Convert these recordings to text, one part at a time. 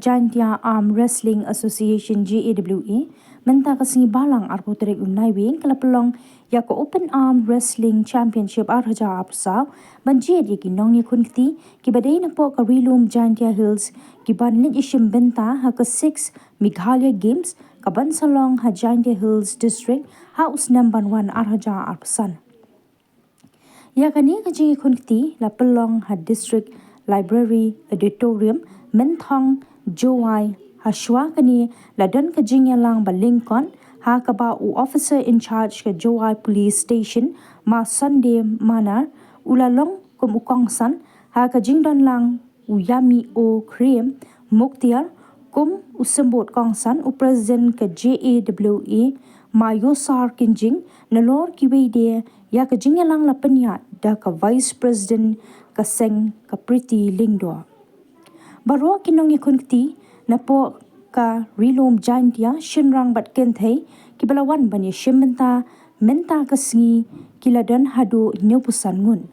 Jaintia Arm Wrestling Association JAWA menta kasingi balang arpotrek unaiwing kalapelong yako Open Arm Wrestling Championship arhaja apsa banjed yaki Nongiakhun Kti kibadai napoh karilum Jaintia Hills kiban iashim bynta haka 6 Meghalaya Games kaban salong ha Jaintia Hills District House number 1 arhaja apsan yakani Nongiakhun Kti lapelong ha District Library Auditorium Menthong Jowai Hashwa kani ladan ka jingyalang balingkon haka ba u officer in charge ka Jowai Police Station ma Sunday manar ulalong kum ukongsan haka jingdon lang u yami o krem muktiar kum usembot kongsan u president ka JAWA ma yosar kinjing nalor kiwede ya ka jingyalang lapenya da ka vice president ka seng ka Priti Lingdo Baro Nongiakhun Kti napoh ka rilum Jaintia shynrang bat kynthei kibalawan ban iashim bynta menta kasingi kiladan hadu nyupusan ngun.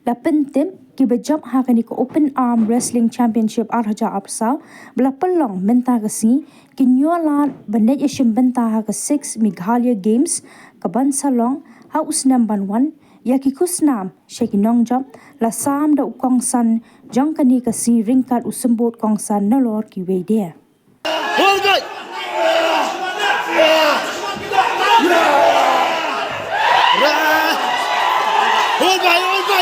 Lapentem kibajam hakani ko Open Arm Wrestling Championship arhaja apsa belapelong menta kasingi kinyola banet iashim bynta haka 6 Meghalaya Games kaban salong house number 1 yaki kusnam shekinong job la sam da ukongsan jong kani kasi ringkat usembot kongsan nalor ki wede hold it hold by hold by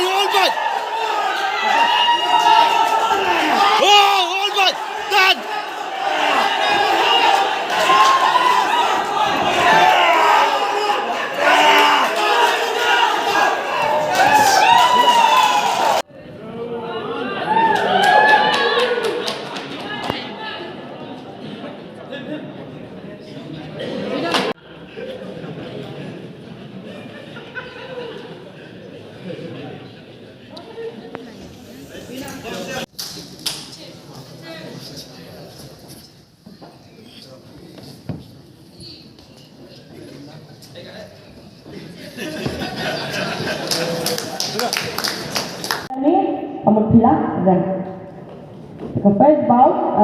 done first bout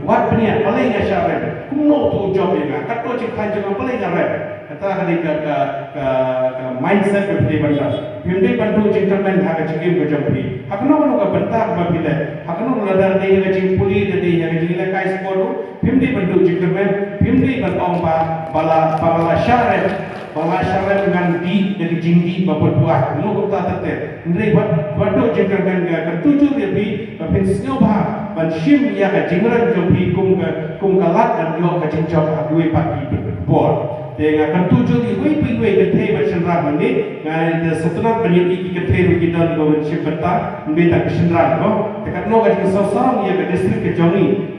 what punya paling asyarab kuno tu job dia kat tu cik jangan paling asyarab kata hari ke mindset ke dia benda pimpi bantu gentleman hak cik ke job ni hak no ka bentak ba bila hak no ladar dia ke cik puli dia ke cik kai sport pimpi bantu gentleman pimpi bantong ba bala asyarab dengan di dari jingjied bapa buah no kata tete ndre buat tu gentleman ke tujuh dia bi pensio ba ban shim ya ka jingran jo bi kum kalat dan yo ka jingjob ha dua pagi board dengan kan tujuh di we ke the ba shynrang ni ngai the setengah banyak iki ke the kita go shim bata bynta ke shynrang no dekat no ka jing sosong ya ke district ke jongi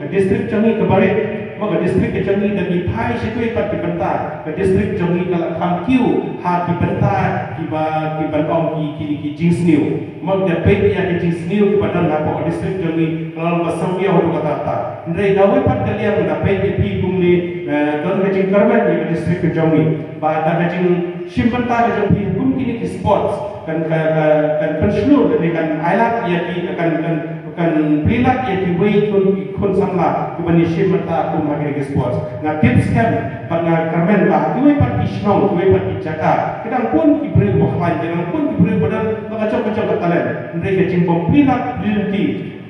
ke balik maka distrik ke jongi dan di pai sekoi pat ke bynta ke distrik jongi kala kham kiu ha ki bynta ki bantong ki jingsniu mak de pe ya ki jingsniu ki badan ha ko distrik jongi kalau basam ya ho kata ta ndai gawe pat ke liang da pe pi kum ni don ke jing karman ni ke distrik ke jongi ba da ke jing shim bynta ke jongi kum kini ki sports kan pensiun dan kan ailat ya ki kan prilat ya ki wei kun samla ki bani shim bynta kum ha ke sports na tips kan pat na karmen ba ki wei pat ki shnong ki wei pat ki jaka kadang pun ki bre bo khlan kadang pun ki bre badan ka cocok katalan ndai ke jing pom prilat brilti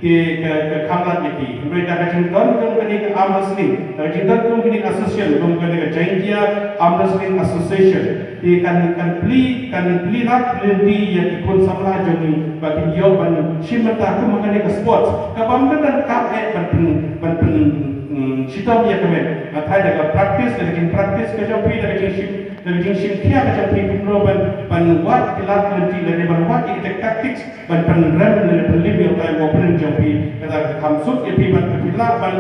ke khamlat yaki ndai da ka jing don kan kani ke arm wrestling da jing don kum kini association kum kani ke Jaintia Arm Wrestling Association di kan pli rat brilti yaki kun samla jongi bagi yo ban shimata kum kani ke sports ka pamkan dan kap ban Sitam dia kemen, matai dah practice, dah practice kerja pi, dah shim kia kerja pi, puno ban wat kilat nanti, dah ban wat ikut tactics, ban rem, dah limit atau open kerja pi, kata kamsut pi ban kilat ban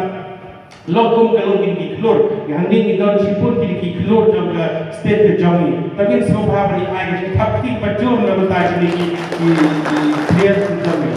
lokum kalau kini keluar, yang ni kita sipur kini keluar juga state kejongi, tapi sebab apa ni ayat taktik bajur nama taji ni clear kejongi.